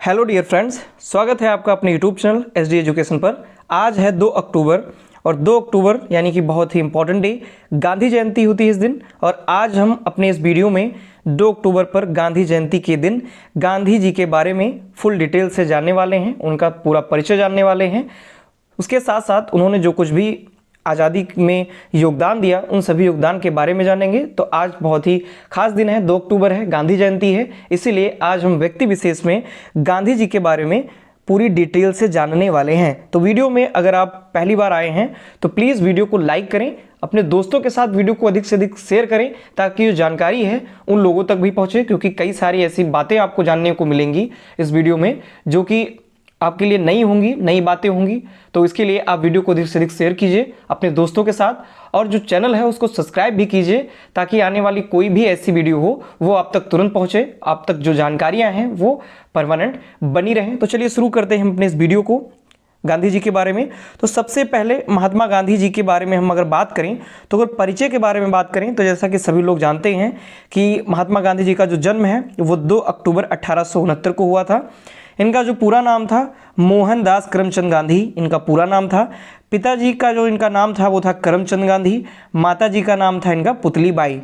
Hello dear friends, स्वागत है आपका अपने यूट्यूब चैनल एसडी एजुकेशन पर। आज है 2 अक्टूबर और 2 अक्टूबर यानी कि बहुत ही इंपॉर्टेंट डे, गांधी जयंती होती है इस दिन। और आज हम अपने इस वीडियो में 2 अक्टूबर पर गांधी जयंती के दिन गांधी जी के बारे में फुल डिटेल से जानने वाले हैं, उनका पूरा परिचय जानने वाले हैं। उसके साथ साथ उन्होंने जो कुछ भी आज़ादी में योगदान दिया उन सभी योगदान के बारे में जानेंगे। तो आज बहुत ही खास दिन है, 2 अक्टूबर है, गांधी जयंती है, इसीलिए आज हम व्यक्ति विशेष में गांधी जी के बारे में पूरी डिटेल से जानने वाले हैं। तो वीडियो में अगर आप पहली बार आए हैं तो प्लीज़ वीडियो को लाइक करें, अपने दोस्तों के साथ वीडियो को अधिक से अधिक शेयर करें ताकि जो जानकारी है उन लोगों तक भी पहुंचे, क्योंकि कई सारी ऐसी बातें आपको जानने को मिलेंगी इस वीडियो में जो कि आपके लिए नई होंगी, नई बातें होंगी। तो इसके लिए आप वीडियो को अधिक से अधिक शेयर कीजिए अपने दोस्तों के साथ, और जो चैनल है उसको सब्सक्राइब भी कीजिए ताकि आने वाली कोई भी ऐसी वीडियो हो वो आप तक तुरंत पहुंचे, आप तक जो जानकारियां हैं वो परमानेंट बनी रहें। तो चलिए शुरू करते हैं हम अपने इस वीडियो को गांधी जी के बारे में। तो सबसे पहले महात्मा गांधी जी के बारे में हम अगर बात करें, तो अगर परिचय के बारे में बात करें तो जैसा कि सभी लोग जानते हैं कि महात्मा गांधी जी का जो जन्म है वो 2 अक्टूबर 1869 को हुआ था। इनका जो पूरा नाम था मोहनदास करमचंद गांधी, इनका पूरा नाम था। पिताजी का जो इनका नाम था वो था करमचंद गांधी, माताजी का नाम था इनका पुतली बाई।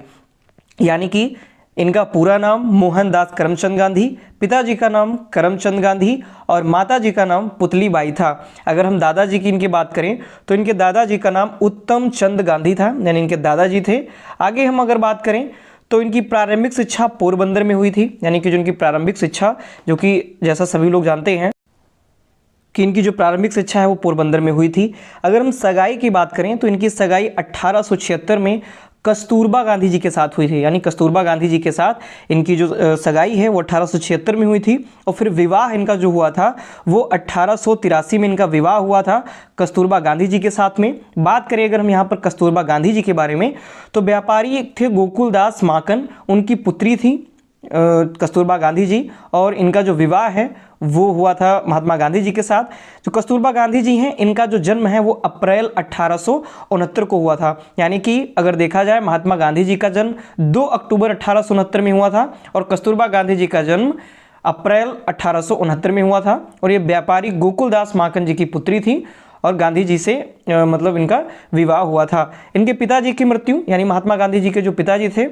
यानी कि इनका पूरा नाम मोहनदास करमचंद गांधी, पिताजी का नाम करमचंद गांधी और माताजी का नाम पुतली बाई था। अगर हम दादाजी की इनकी बात करें तो इनके दादाजी का नाम उत्तम चंद गांधी था, यानी इनके दादाजी थे। आगे हम अगर बात करें तो इनकी प्रारंभिक शिक्षा पोरबंदर में हुई थी, यानी कि जो इनकी प्रारंभिक शिक्षा, जो कि जैसा सभी लोग जानते हैं कि इनकी जो प्रारंभिक शिक्षा है वो पोरबंदर में हुई थी। अगर हम सगाई की बात करें तो इनकी सगाई 1876 में कस्तूरबा गांधी जी के साथ हुई थी, यानी कस्तूरबा गांधी जी के साथ इनकी जो सगाई है वो 1876 में हुई थी। और फिर विवाह इनका जो हुआ था वो 1883 में इनका विवाह हुआ था कस्तूरबा गांधी जी के साथ में। बात करें अगर हम यहाँ पर कस्तूरबा गांधी जी के बारे में तो व्यापारी थे गोकुलदास माकन, उनकी पुत्री थी कस्तूरबा गांधी जी, और इनका जो विवाह है वो हुआ था महात्मा गांधी जी के साथ। जो कस्तूरबा गांधी जी हैं इनका जो जन्म है वो अप्रैल 1869 को हुआ था, यानी कि अगर देखा जाए महात्मा गांधी जी का जन्म 2 अक्टूबर 1869 में हुआ था और कस्तूरबा गांधी जी का जन्म अप्रैल 1869 में हुआ था। और ये व्यापारी गोकुलदास माकन जी की पुत्री थी और गांधी जी से मतलब इनका विवाह हुआ था। इनके पिताजी की मृत्यु, यानी महात्मा गांधी जी के जो पिताजी थे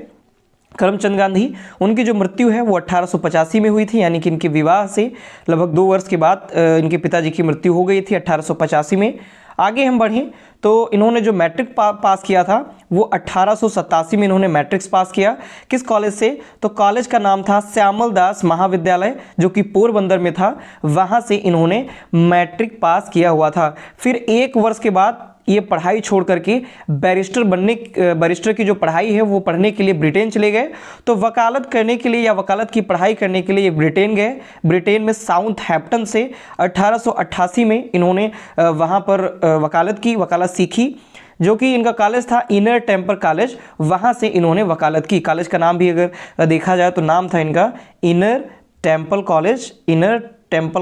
करमचंद गांधी, उनकी जो मृत्यु है वो 1885 में हुई थी, यानी कि इनके विवाह से लगभग 2 वर्ष के बाद इनके पिताजी की मृत्यु हो गई थी 1885 में। आगे हम बढ़ें तो इन्होंने जो मैट्रिक पास किया था वो 1887 में इन्होंने मैट्रिक्स पास किया। किस कॉलेज से? तो कॉलेज का नाम था श्यामल दास महाविद्यालय, जो कि पोरबंदर में था, वहाँ से इन्होंने मैट्रिक पास किया हुआ था। फिर 1 वर्ष के बाद ये पढ़ाई छोड़ करके बैरिस्टर की जो पढ़ाई है वो पढ़ने के लिए ब्रिटेन चले गए। तो वकालत करने के लिए या वकालत की पढ़ाई करने के लिए ये ब्रिटेन गए। ब्रिटेन में साउथहैम्पटन से 1888 में इन्होंने वहाँ पर वकालत सीखी, जो कि इनका कॉलेज था इनर टेम्पल कॉलेज, वहाँ से इन्होंने वकालत की। कॉलेज का नाम भी अगर देखा जाए तो नाम था इनका इनर टेम्पल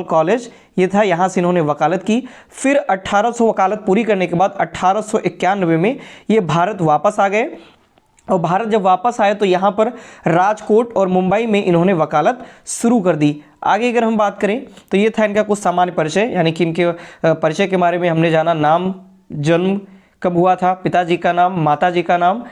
कॉलेज, ये था, यहाँ से इन्होंने वकालत की। फिर 1800 वकालत पूरी करने के बाद 1891 में ये भारत वापस आ गए। और भारत जब वापस आए तो यहाँ पर राजकोट और मुंबई में इन्होंने वकालत शुरू कर दी। आगे अगर हम बात करें तो ये था इनका कुछ सामान्य परिचय, यानी कि इनके परिचय के बारे में हमने जाना, नाम, जन्म कब हुआ था, पिताजी का नाम, माताजी का नाम,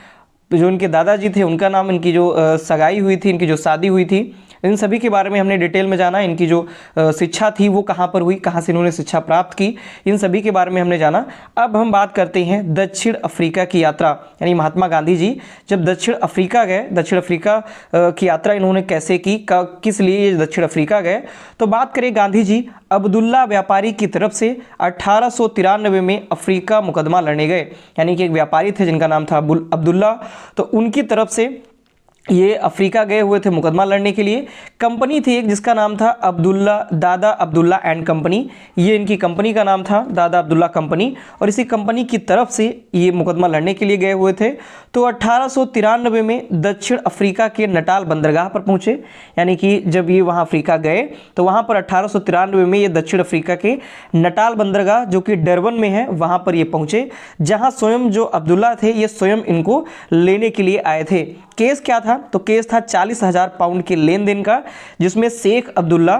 जो इनके दादाजी थे उनका नाम, इनकी जो सगाई हुई थी, इनकी जो शादी हुई थी, इन सभी के बारे में हमने डिटेल में जाना। इनकी जो शिक्षा थी वो कहाँ पर हुई, कहाँ से इन्होंने शिक्षा प्राप्त की, इन सभी के बारे में हमने जाना। अब हम बात करते हैं दक्षिण अफ्रीका की यात्रा, यानी महात्मा गांधी जी जब दक्षिण अफ्रीका गए, दक्षिण अफ्रीका की यात्रा इन्होंने कैसे की, किस लिए ये दक्षिण अफ्रीका गए। तो बात करें गांधी जी अब्दुल्ला व्यापारी की तरफ से 1893 में अफ्रीका मुकदमा लड़ने गए, यानी कि एक व्यापारी थे जिनका नाम था अब्दुल्ला, तो उनकी तरफ से ये अफ्रीका गए हुए थे मुकदमा लड़ने के लिए। कंपनी थी एक जिसका नाम था दादा अब्दुल्ला एंड कंपनी, ये इनकी कंपनी का नाम था, दादा अब्दुल्ला कंपनी, और इसी कंपनी की तरफ से ये मुकदमा लड़ने के लिए गए हुए थे। तो 1893 में दक्षिण अफ्रीका के नटाल बंदरगाह पर पहुंचे, यानी कि जब ये वहाँ अफ्रीका गए तो वहाँ पर 1893 में ये दक्षिण अफ्रीका के नटाल बंदरगाह, जो कि डरबन में है, वहाँ पर ये पहुँचे, जहाँ स्वयं जो अब्दुल्ला थे ये स्वयं इनको लेने के लिए आए थे। केस क्या था? तो केस था 40,000 पाउंड के लेन देन का, जिसमें शेख अब्दुल्ला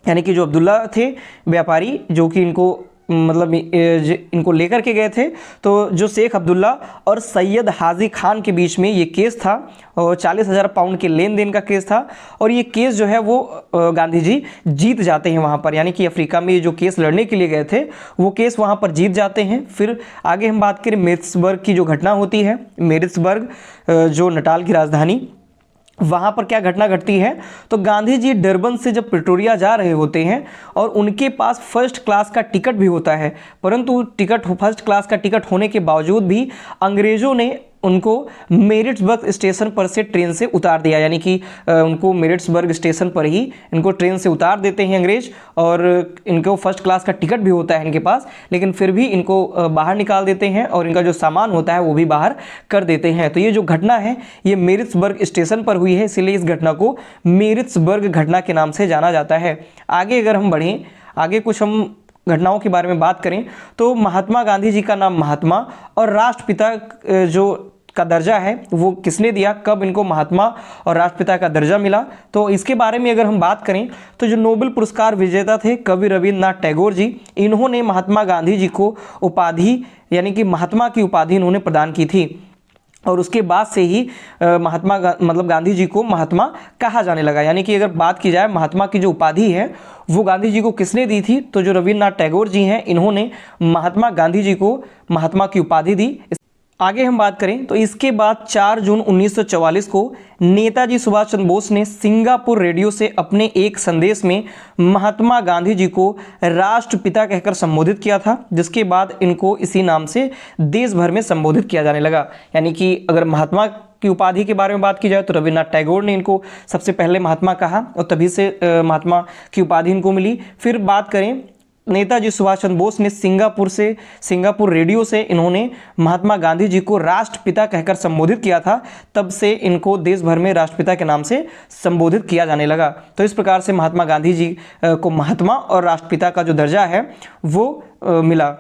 यानी कि जो अब्दुल्ला थे व्यापारी, जो कि इनको मतलब इनको लेकर के गए थे, तो जो शेख अब्दुल्ला और सैयद हाजी खान के बीच में ये केस था और 40,000 पाउंड के लेन देन का केस था। और ये केस जो है वो गांधी जी जीत जाते हैं वहाँ पर, यानी कि अफ्रीका में ये जो केस लड़ने के लिए गए थे वो केस वहाँ पर जीत जाते हैं। फिर आगे हम बात करें मेरिट्सबर्ग की जो घटना होती है, मेरिट्सबर्ग जो नटाल की राजधानी, वहाँ पर क्या घटना घटती है, तो गांधी जी डरबन से जब प्रिटोरिया जा रहे होते हैं और उनके पास फर्स्ट क्लास का टिकट भी होता है, परंतु फर्स्ट क्लास का टिकट होने के बावजूद भी अंग्रेज़ों ने उनको मेरिट्सबर्ग स्टेशन पर से ट्रेन से उतार दिया। यानी कि उनको मेरिट्सबर्ग स्टेशन पर ही इनको ट्रेन से उतार देते हैं अंग्रेज, और इनको फर्स्ट क्लास का टिकट भी होता है इनके पास, लेकिन फिर भी इनको बाहर निकाल देते हैं और इनका जो सामान होता है वो भी बाहर कर देते हैं। तो ये जो घटना है ये मेरिट्सबर्ग स्टेशन पर हुई है, इसीलिए इस घटना को मेरिट्सबर्ग घटना के नाम से जाना जाता है। आगे अगर हम बढ़ें, आगे कुछ हम घटनाओं के बारे में बात करें, तो महात्मा गांधी जी का नाम महात्मा और राष्ट्रपिता जो का दर्जा है वो किसने दिया, कब इनको महात्मा और राष्ट्रपिता का दर्जा मिला, तो इसके बारे में अगर हम बात करें तो जो नोबेल पुरस्कार विजेता थे कवि रविंद्रनाथ टैगोर जी, इन्होंने महात्मा गांधी जी को उपाधि यानी कि महात्मा की उपाधि इन्होंने प्रदान की थी। और उसके बाद से ही मतलब गांधी जी को महात्मा कहा जाने लगा। यानी कि अगर बात की जाए महात्मा की जो उपाधि है वो गांधी जी को किसने दी थी, तो जो रविंद्रनाथ टैगोर जी हैं इन्होंने महात्मा गांधी जी को महात्मा की उपाधि दी। आगे हम बात करें तो इसके बाद 4 जून 1944 को नेताजी सुभाष चंद्र बोस ने सिंगापुर रेडियो से अपने एक संदेश में महात्मा गांधी जी को राष्ट्रपिता कहकर संबोधित किया था, जिसके बाद इनको इसी नाम से देश भर में संबोधित किया जाने लगा। यानी कि अगर महात्मा की उपाधि के बारे में बात की जाए तो रविंद्रनाथ टैगोर ने इनको सबसे पहले महात्मा कहा और तभी से महात्मा की उपाधि इनको मिली। फिर बात करें नेताजी सुभाष चंद्र बोस ने सिंगापुर रेडियो से इन्होंने महात्मा गांधी जी को राष्ट्रपिता कहकर संबोधित किया था, तब से इनको देश भर में राष्ट्रपिता के नाम से संबोधित किया जाने लगा। तो इस प्रकार से महात्मा गांधी जी को महात्मा और राष्ट्रपिता का जो दर्जा है वो मिला।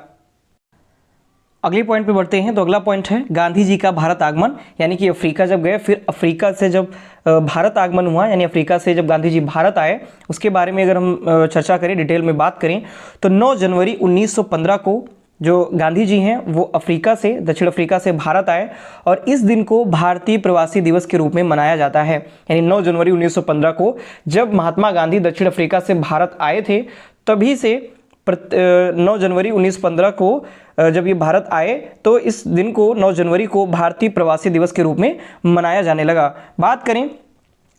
अगले पॉइंट पे बढ़ते हैं। तो अगला पॉइंट है गांधी जी का भारत आगमन, यानी कि अफ्रीका जब गए, फिर अफ्रीका से जब भारत आगमन हुआ, यानी अफ्रीका से जब गांधी जी भारत आए, उसके बारे में अगर हम चर्चा करें, डिटेल में बात करें, तो 9 जनवरी 1915 को जो गांधी जी हैं वो अफ्रीका से, दक्षिण अफ्रीका से भारत आए और इस दिन को भारतीय प्रवासी दिवस के रूप में मनाया जाता है। यानी 9 जनवरी 1915 को जब महात्मा गांधी दक्षिण अफ्रीका से भारत आए थे, तभी से 9 जनवरी 1915 को जब ये भारत आए तो इस दिन को 9 जनवरी को भारतीय प्रवासी दिवस के रूप में मनाया जाने लगा। बात करें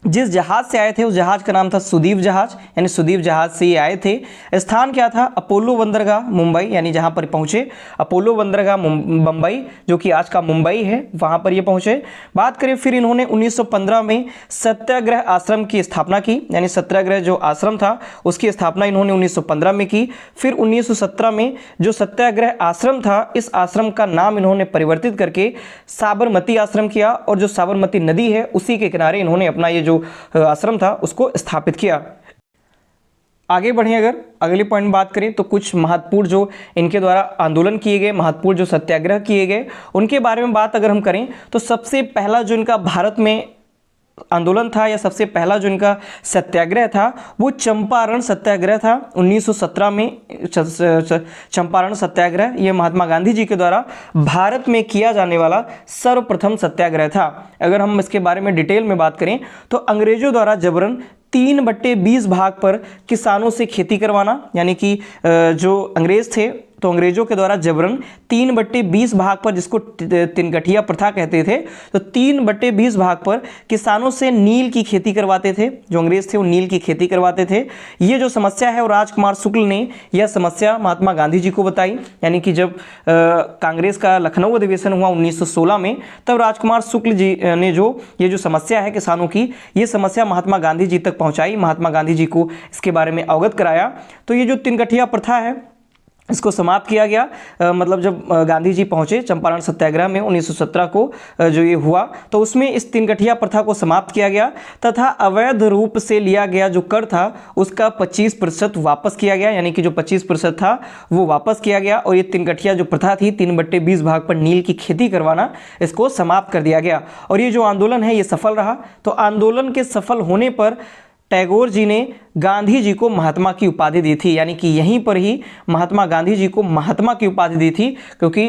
जिस जहाज से आए थे उस जहाज का नाम था सुदीप जहाज, यानी सुदीप जहाज से ये आए थे। स्थान क्या था, अपोलो बंदरगाह मुंबई, यानी जहां पर पहुंचे अपोलो बंदरगाह मुंबई, जो कि आज का मुंबई है, वहां पर ये पहुंचे। बात करें फिर इन्होंने 1915 में सत्याग्रह आश्रम की स्थापना की, यानी सत्याग्रह जो आश्रम था उसकी स्थापना इन्होंने 1915 में की। फिर 1917 में जो सत्याग्रह आश्रम था इस आश्रम का नाम इन्होंने परिवर्तित करके साबरमती आश्रम किया और जो साबरमती नदी है उसी के किनारे इन्होंने अपना ये जो आश्रम था उसको स्थापित किया। आगे बढ़े, अगर अगले पॉइंट में बात करें तो कुछ महत्वपूर्ण जो इनके द्वारा आंदोलन किए गए, महत्वपूर्ण जो सत्याग्रह किए गए उनके बारे में बात अगर हम करें तो सबसे पहला जो इनका भारत में आंदोलन था या सबसे पहला जो इनका सत्याग्रह था वो चंपारण सत्याग्रह था 1917 में। चंपारण सत्याग्रह ये महात्मा गांधी जी के द्वारा भारत में किया जाने वाला सर्वप्रथम सत्याग्रह था। अगर हम इसके बारे में डिटेल में बात करें तो अंग्रेजों द्वारा जबरन 3/20 भाग पर किसानों से खेती करवाना, यानी कि जो अंग्रेज थे तो अंग्रेजों के द्वारा जबरन 3/20 भाग पर, जिसको तिनगठिया प्रथा कहते थे, तो 3/20 भाग पर किसानों से नील की खेती करवाते थे। जो अंग्रेज थे वो नील की खेती करवाते थे। ये जो समस्या है वो राजकुमार शुक्ल ने यह समस्या महात्मा गांधी जी को बताई। यानी कि जब कांग्रेस का लखनऊ अधिवेशन हुआ 1916 में, तब राजकुमार शुक्ल जी ने ये जो समस्या है किसानों की, ये समस्या महात्मा गांधी जी तक पहुँचाई, महात्मा गांधी जी को इसके बारे में अवगत कराया। तो ये जो तिनगठिया प्रथा है इसको समाप्त किया गया। मतलब जब गांधी जी पहुंचे चंपारण सत्याग्रह में 1917 को जो ये हुआ तो उसमें इस तिनगठिया प्रथा को समाप्त किया गया तथा अवैध रूप से लिया गया जो कर था उसका 25% वापस किया गया, यानी कि जो 25% था वो वापस किया गया। और ये तिनगठिया जो प्रथा थी 3/20 भाग पर नील की खेती करवाना, इसको समाप्त कर दिया गया। और ये जो आंदोलन है ये सफल रहा। तो आंदोलन के सफल होने पर टैगोर जी ने गांधी जी को महात्मा की उपाधि दी थी, यानी कि यहीं पर ही महात्मा गांधी जी को महात्मा की उपाधि दी थी, क्योंकि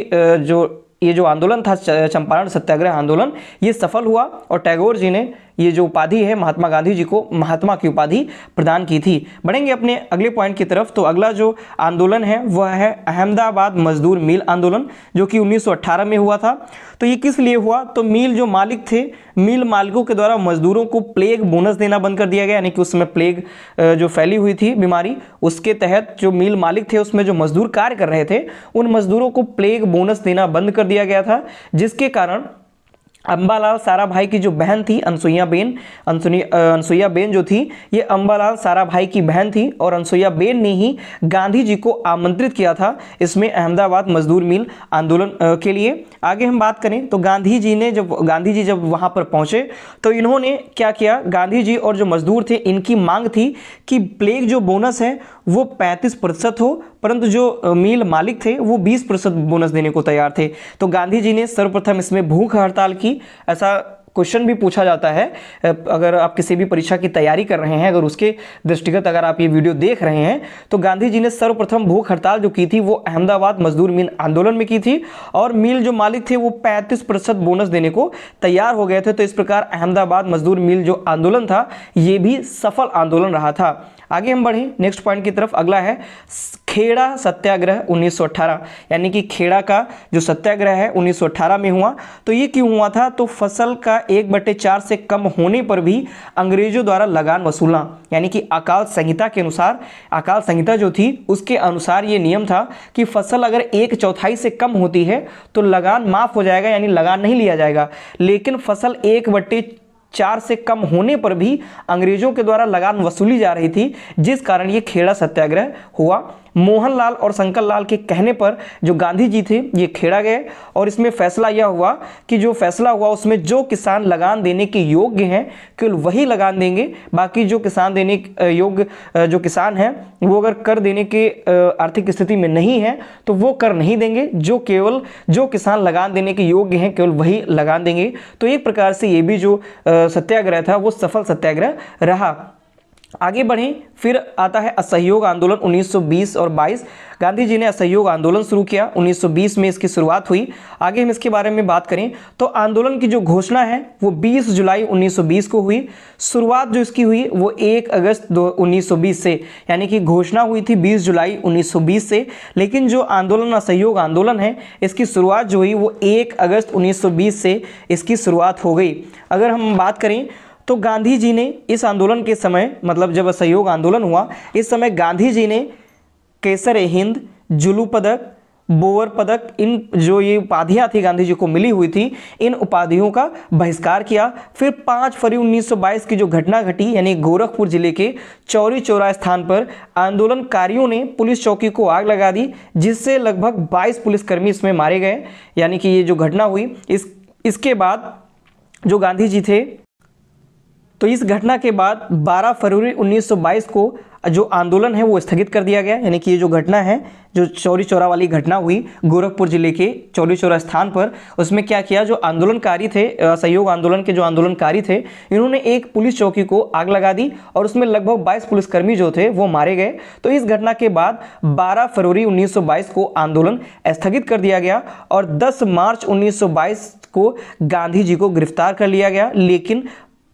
ये जो आंदोलन था चंपारण सत्याग्रह आंदोलन, ये सफल हुआ और टैगोर जी ने ये जो उपाधि है महात्मा गांधी जी को महात्मा की उपाधि प्रदान की थी। बढ़ेंगे अपने अगले पॉइंट की तरफ। तो अगला जो आंदोलन है वह है अहमदाबाद मजदूर मिल आंदोलन, जो कि 1918 में हुआ था। तो ये किस लिए हुआ? तो मिल जो मालिक थे, मिल मालिकों के द्वारा मजदूरों को प्लेग बोनस देना बंद कर दिया गया, यानी कि उस समय प्लेग जो फैली हुई थी बीमारी, उसके तहत जो मिल मालिक थे उसमें जो मजदूर कार्य कर रहे थे उन मजदूरों को प्लेग बोनस देना बंद कर दिया गया था, जिसके कारण अंबालाल साराभाई की जो बहन थी अनसुईया बेन जो थी, ये अंबालाल साराभाई की बहन थी और अनसुईया बेन ने ही गांधी जी को आमंत्रित किया था इसमें अहमदाबाद मजदूर मिल आंदोलन के लिए। आगे हम बात करें तो गांधी जी जब वहां पर पहुंचे तो इन्होंने क्या किया, गांधी जी और जो मजदूर थे इनकी मांग थी कि प्लेग जो बोनस है वो 35% हो, परंतु जो मिल मालिक थे वो 20% बोनस देने को तैयार थे। तो गांधी जी ने सर्वप्रथम इसमें भूख हड़ताल की। ऐसा क्वेश्चन भी पूछा जाता है, अगर आप किसी भी परीक्षा की तैयारी कर रहे हैं, अगर उसके दृष्टिगत अगर आप ये वीडियो देख रहे हैं, तो गांधी जी ने सर्वप्रथम भूख हड़ताल जो की थी वो अहमदाबाद मजदूर मिल आंदोलन में की थी और मिल जो मालिक थे वो 35% बोनस देने को तैयार हो गए थे। तो इस प्रकार अहमदाबाद मजदूर मिल जो आंदोलन था ये भी सफल आंदोलन रहा था। आगे हम बढ़ें नेक्स्ट पॉइंट की तरफ। अगला है खेड़ा सत्याग्रह 1918, यानी कि खेड़ा का जो सत्याग्रह है 1918 में हुआ। तो ये क्यों हुआ था? तो फसल का 1/4 से कम होने पर भी अंग्रेजों द्वारा लगान वसूलना, यानी कि अकाल संहिता के अनुसार, अकाल संहिता जो थी उसके अनुसार ये नियम था कि फसल अगर 1/4 से कम होती है तो लगान माफ हो जाएगा, यानी लगान नहीं लिया जाएगा। लेकिन फसल 1/4 से कम होने पर भी अंग्रेजों के द्वारा लगान वसूली जा रही थी, जिस कारण ये खेड़ा सत्याग्रह हुआ। मोहनलाल और शंकर लाल के कहने पर जो गांधी जी थे ये खेड़ा गए और इसमें फैसला यह हुआ कि जो फैसला हुआ उसमें जो किसान लगान देने के योग्य हैं केवल वही लगान देंगे, बाकी जो किसान देने योग्य जो किसान हैं वो अगर कर देने के आर्थिक स्थिति में नहीं है तो वो कर नहीं देंगे, जो किसान लगान देने के योग्य हैं केवल वही लगान देंगे। तो एक प्रकार से ये भी जो सत्याग्रह था वो सफल सत्याग्रह रहा। आगे बढ़ें, फिर आता है असहयोग आंदोलन 1920 और 22। गांधी जी ने असहयोग आंदोलन शुरू किया, 1920 में इसकी शुरुआत हुई। आगे हम इसके बारे में बात करें तो आंदोलन की जो घोषणा है वो 20 जुलाई 1920 को हुई। शुरुआत जो इसकी हुई वो 1 अगस्त 1920 से, यानी कि घोषणा हुई थी 20 जुलाई 1920 से, लेकिन जो आंदोलन असहयोग आंदोलन है इसकी शुरुआत जो हुई वो 1 अगस्त 1920 से इसकी शुरुआत हो गई। अगर हम बात करें तो गांधी जी ने इस आंदोलन के समय, मतलब जब असहयोग आंदोलन हुआ इस समय गांधी जी ने केसर-ए-हिंद, जुलू पदक, बोअर पदक, इन जो ये उपाधियां थी गांधी जी को मिली हुई थी, इन उपाधियों का बहिष्कार किया। फिर 5 फरवरी 1922 की जो घटना घटी, यानी गोरखपुर जिले के चौरी चौरा स्थान पर आंदोलनकारियों ने पुलिस चौकी को आग लगा दी, जिससे लगभग 22 पुलिसकर्मी इसमें मारे गए। यानी कि ये जो घटना हुई इसके बाद जो गांधी जी थे, तो इस घटना के बाद 12 फरवरी 1922 को जो आंदोलन है वो स्थगित कर दिया गया। यानी कि ये जो घटना है, जो चौरी चौरा वाली घटना हुई गोरखपुर जिले के चौरी चौरा स्थान पर, उसमें क्या किया, जो आंदोलनकारी थे, असहयोग आंदोलन के जो आंदोलनकारी थे, इन्होंने एक पुलिस चौकी को आग लगा दी और उसमें लगभग 22 पुलिसकर्मी जो थे वो मारे गए। तो इस घटना के बाद 12 फरवरी 1922 को आंदोलन स्थगित कर दिया गया और 10 मार्च 1922 को गांधी जी को गिरफ्तार कर लिया गया। लेकिन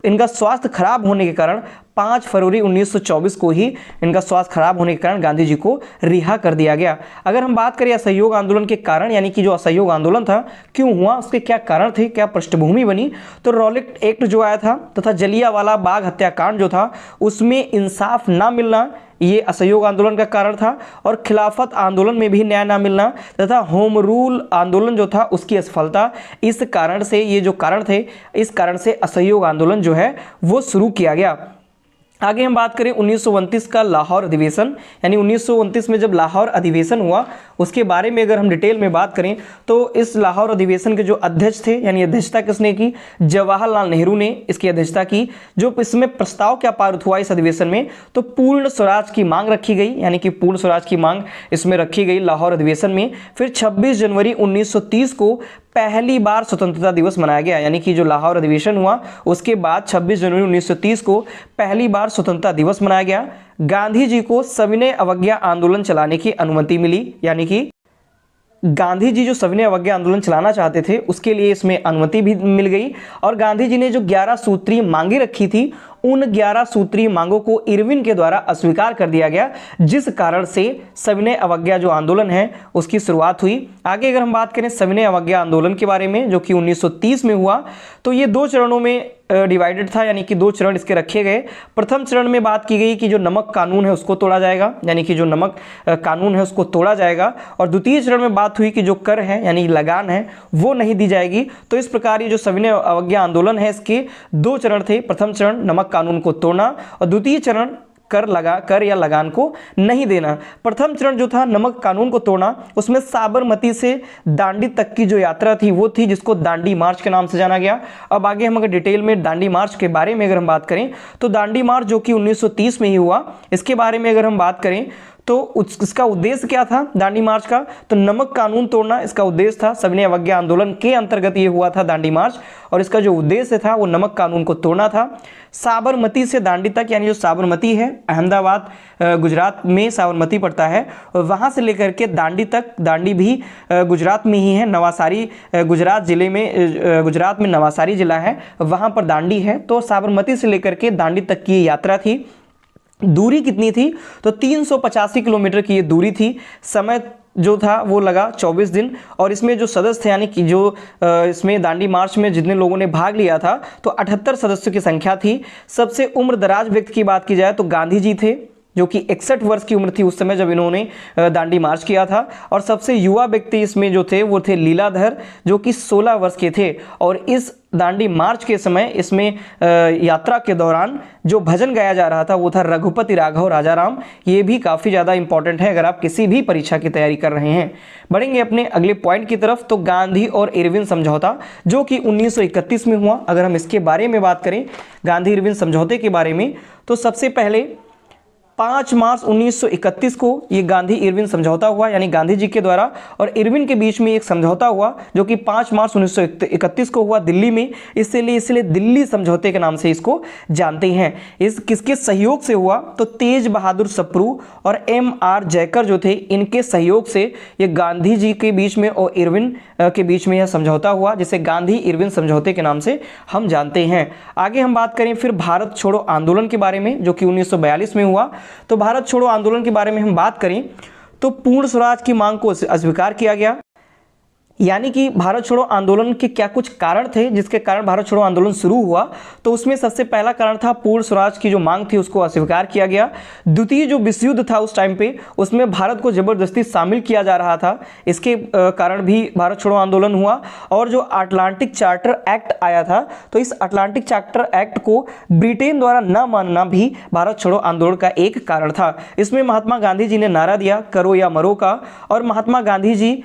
इनका स्वास्थ्य खराब होने के कारण 5 फरवरी 1924 को ही इनका स्वास्थ्य खराब होने के कारण गांधी जी को रिहा कर दिया गया। अगर हम बात करें असहयोग आंदोलन के कारण, यानी कि जो असहयोग आंदोलन था क्यों हुआ, उसके क्या कारण थे, क्या पृष्ठभूमि बनी, तो रॉलेट एक्ट जो आया था तथा जलियांवाला बाग हत्याकांड जो था उसमें इंसाफ ना मिलना, ये असहयोग आंदोलन का कारण था। और खिलाफत आंदोलन में भी न्याय ना मिलना तथा होम रूल आंदोलन जो था उसकी असफलता, इस कारण से, ये जो कारण थे, इस कारण से असहयोग आंदोलन जो है वो शुरू किया गया। आगे हम बात करें 1929 का लाहौर अधिवेशन, यानी 1929 में जब लाहौर अधिवेशन हुआ उसके बारे में अगर हम डिटेल में बात करें तो इस लाहौर अधिवेशन के जो अध्यक्ष थे, यानी अध्यक्षता किसने की, जवाहरलाल नेहरू ने इसकी अध्यक्षता की। जो इसमें प्रस्ताव क्या पारित हुआ इस अधिवेशन में, तो पूर्ण स्वराज की मांग रखी गई, यानी कि पूर्ण स्वराज की मांग इसमें रखी गई लाहौर अधिवेशन में। फिर 26 जनवरी 1930 को पहली बार स्वतंत्रता दिवस मनाया गया, यानी कि जो लाहौर अधिवेशन हुआ उसके बाद 26 जनवरी 1930 को पहली बार स्वतंत्रता दिवस मनाया गया। गांधी जी को सविनय अवज्ञा आंदोलन चलाने की अनुमति मिली, यानी कि गांधी जी जो सविनय अवज्ञा आंदोलन चलाना चाहते थे उसके लिए इसमें अनुमति भी मिल गई। और गांधी जी ने जो 11 सूत्री मांगे रखी थी उन 11 सूत्रीय मांगों को इरविन के द्वारा अस्वीकार कर दिया गया, जिस कारण से सविनय अवज्ञा जो आंदोलन है उसकी शुरुआत हुई। आगे अगर हम बात करें सविनय अवज्ञा आंदोलन के बारे में जो कि 1930 में हुआ, तो ये 2 चरणों में डिवाइडेड था, यानी कि 2 चरण इसके रखे गए। प्रथम चरण में बात की गई कि जो नमक कानून है उसको तोड़ा जाएगा, यानी कि जो नमक कानून है उसको तोड़ा जाएगा। और द्वितीय चरण में बात हुई कि जो कर है यानी लगान है वो नहीं दी जाएगी। तो इस प्रकार ये जो सविनय अवज्ञा आंदोलन है इसके 2 चरण थे। प्रथम चरण नमक कानून को तोड़ना और द्वितीय चरण कर या लगान को नहीं देना। प्रथम चरण जो था नमक कानून को तोड़ना, उसमें साबरमती से दांडी तक की जो यात्रा थी वो थी जिसको दांडी मार्च के नाम से जाना गया। अब आगे हम अगर डिटेल में दांडी मार्च के बारे में अगर हम बात करें तो दांडी मार्च जो कि 1930 में ही हुआ, इसके बारे में अगर हम बात करें तो इसका उद्देश्य क्या था दांडी मार्च का, तो नमक कानून तोड़ना इसका उद्देश्य था। सविनय अवज्ञा आंदोलन के अंतर्गत ये हुआ था दांडी मार्च, और इसका जो उद्देश्य था वो नमक कानून को तोड़ना था। साबरमती से दांडी तक, यानी जो साबरमती है अहमदाबाद गुजरात में साबरमती पड़ता है, और वहाँ से लेकर के दांडी तक, दांडी भी गुजरात में ही है, नवासारी गुजरात जिले में, गुजरात में नवासारी जिला है वहाँ पर दांडी है। तो साबरमती से लेकर के दांडी तक की यात्रा थी। दूरी कितनी थी, तो 385 किलोमीटर की ये दूरी थी। समय जो था वो लगा 24 दिन। और इसमें जो सदस्य थे, यानी कि जो इसमें दांडी मार्च में जितने लोगों ने भाग लिया था तो 78 सदस्यों की संख्या थी। सबसे उम्र दराज व्यक्ति की बात की जाए तो गांधी जी थे जो कि 61 वर्ष की उम्र थी उस समय जब इन्होंने दांडी मार्च किया था। और सबसे युवा व्यक्ति इसमें जो थे वो थे लीलाधर जो कि 16 वर्ष के थे। और इस दांडी मार्च के समय इसमें यात्रा के दौरान जो भजन गाया जा रहा था वो था रघुपति राघव राजाराम। ये भी काफ़ी ज़्यादा इंपॉर्टेंट है अगर आप किसी भी परीक्षा की तैयारी कर रहे हैं। बढ़ेंगे अपने अगले पॉइंट की तरफ। तो गांधी और इरविन समझौता जो कि 1931 में हुआ, अगर हम इसके बारे में बात करें गांधी इरविन समझौते के बारे में, तो सबसे पहले 5 मार्च 1931 को ये गांधी इरविन समझौता हुआ, यानी गांधी जी के द्वारा और इरविन के बीच में एक समझौता हुआ जो कि 5 मार्च 1931 को हुआ दिल्ली में। इसलिए दिल्ली समझौते के नाम से इसको जानते हैं। इस किसके सहयोग से हुआ, तो तेज बहादुर सप्रू और MR जयकर जो थे इनके सहयोग से ये गांधी जी के बीच में और इरविन के बीच में यह समझौता हुआ, जिसे गांधी इरविन समझौते के नाम से हम जानते हैं। आगे हम बात करें फिर भारत छोड़ो आंदोलन के बारे में जो कि 1942 में हुआ। तो भारत छोड़ो आंदोलन के बारे में हम बात करें तो पूर्ण स्वराज की मांग को अस्वीकार किया गया, यानी कि भारत छोड़ो आंदोलन के क्या कुछ कारण थे जिसके कारण भारत छोड़ो आंदोलन शुरू हुआ। तो उसमें सबसे पहला कारण था पूर्ण स्वराज की जो मांग थी उसको अस्वीकार किया गया। द्वितीय जो विश्व युद्ध था उस टाइम पे उसमें भारत को जबरदस्ती शामिल किया जा रहा था, इसके कारण भी भारत छोड़ो आंदोलन हुआ। और जो अटलांटिक चार्टर एक्ट आया था तो इस अटलांटिक चार्टर एक्ट को ब्रिटेन द्वारा न मानना भी भारत छोड़ो आंदोलन का एक कारण था। इसमें महात्मा गांधी जी ने नारा दिया करो या मरो का, और महात्मा गांधी जी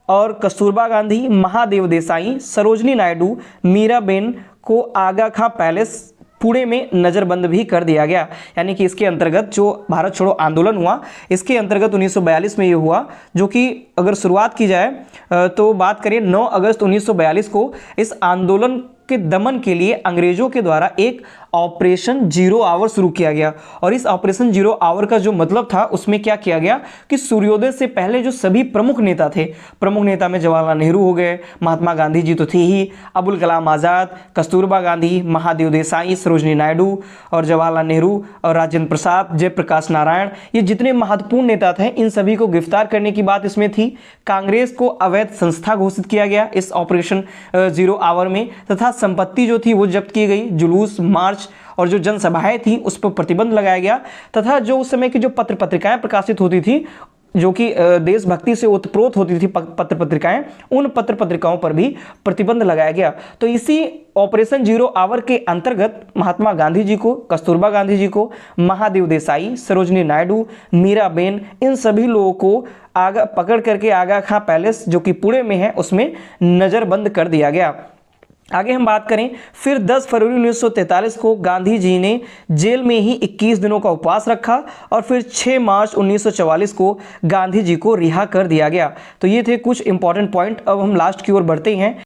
और कस्तूरबा गांधी, महादेव देसाई, सरोजनी नायडू, मीराबेन को आगा खां पैलेस पुणे में नज़रबंद भी कर दिया गया। यानी कि इसके अंतर्गत जो भारत छोड़ो आंदोलन हुआ इसके अंतर्गत 1942 में ये हुआ, जो कि अगर शुरुआत की जाए तो बात करें 9 अगस्त 1942 को इस आंदोलन के दमन के लिए अंग्रेजों के द्वारा एक ऑपरेशन 0 आवर शुरू किया गया। और इस ऑपरेशन 0 आवर का जो मतलब था उसमें क्या किया गया कि सूर्योदय से पहले जो सभी प्रमुख नेता थे, प्रमुख नेता में जवाहरलाल नेहरू हो गए, महात्मा गांधी जी तो थे ही, अबुल कलाम आज़ाद, कस्तूरबा गांधी, महादेव देसाई, सरोजनी नायडू और जवाहरलाल नेहरू और राजेंद्र प्रसाद, जयप्रकाश नारायण, ये जितने महत्वपूर्ण नेता थे इन सभी को गिरफ्तार करने की बात इसमें थी। कांग्रेस को अवैध संस्था घोषित किया गया इस ऑपरेशन 0 आवर में, तथा संपत्ति जो थी वो जब्त की गई। जुलूस, मार्च और जो जनसभाएं थी उस पर प्रतिबंध लगाया गया, तथा जो उस समय की जो पत्र पत्रिकाएं प्रकाशित होती थी जो कि देशभक्ति से ओतप्रोत होती थी पत्र पत्रिकाएं, उन पत्र पत्रिकाओं पर भी प्रतिबंध लगाया गया। तो इसी ऑपरेशन 0 आवर के अंतर्गत महात्मा गांधी जी को, कस्तूरबा गांधी जी को, महादेव देसाई, सरोजनी नायडू, मीराबेन, इन सभी लोगों को आगा पकड़ करके आगा खां पैलेस जो कि पुणे में है उसमें नज़रबंद कर दिया गया। आगे हम बात करें फिर 10 फरवरी 1943 को गांधी जी ने जेल में ही 21 दिनों का उपवास रखा और फिर 6 मार्च 1944 को गांधी जी को रिहा कर दिया गया। तो ये थे कुछ इंपॉर्टेंट पॉइंट। अब हम लास्ट की ओर बढ़ते हैं।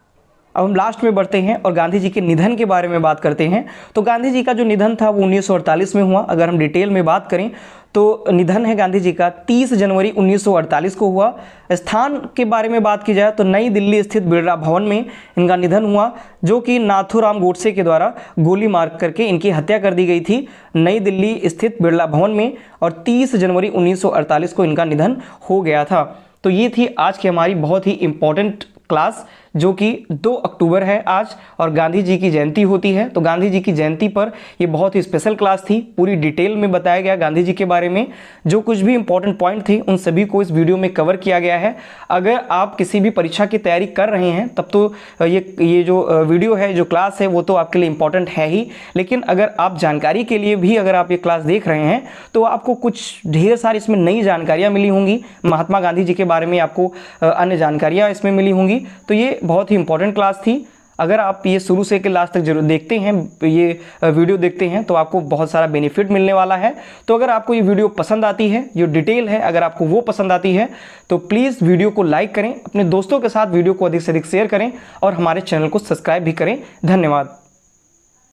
अब हम लास्ट में बढ़ते हैं और गांधी जी के निधन के बारे में बात करते हैं। तो गांधी जी का जो निधन था वो 1948 में हुआ। अगर हम डिटेल में बात करें तो निधन है गांधी जी का 30 जनवरी 1948 को हुआ। स्थान के बारे में बात की जाए तो नई दिल्ली स्थित बिरला भवन में इनका निधन हुआ, जो कि नाथूराम गोडसे के द्वारा गोली मार करके इनकी हत्या कर दी गई थी नई दिल्ली स्थित बिरला भवन में, और 30 जनवरी 1948 को इनका निधन हो गया था। तो ये थी आज की हमारी बहुत ही इम्पॉर्टेंट क्लास, जो कि 2 अक्टूबर है आज और गांधी जी की जयंती होती है। तो गांधी जी की जयंती पर ये बहुत ही स्पेशल क्लास थी। पूरी डिटेल में बताया गया गांधी जी के बारे में, जो कुछ भी इंपॉर्टेंट पॉइंट थे उन सभी को इस वीडियो में कवर किया गया है। अगर आप किसी भी परीक्षा की तैयारी कर रहे हैं तब तो ये जो वीडियो है, जो क्लास है, वो तो आपके लिए इंपॉर्टेंट है ही, लेकिन अगर आप जानकारी के लिए भी अगर आप ये क्लास देख रहे हैं तो आपको कुछ ढेर सारी इसमें नई जानकारियाँ मिली होंगी। महात्मा गांधी जी के बारे में आपको अन्य जानकारियाँ इसमें मिली होंगी। तो ये बहुत ही इंपॉर्टेंट क्लास थी। अगर आप ये शुरू से के लास्ट तक जरूर देखते हैं, ये वीडियो देखते हैं, तो आपको बहुत सारा बेनिफिट मिलने वाला है। तो अगर आपको ये वीडियो पसंद आती है, जो डिटेल है अगर आपको वो पसंद आती है, तो प्लीज़ वीडियो को लाइक करें, अपने दोस्तों के साथ वीडियो को अधिक से अधिक शेयर करें और हमारे चैनल को सब्सक्राइब भी करें। धन्यवाद।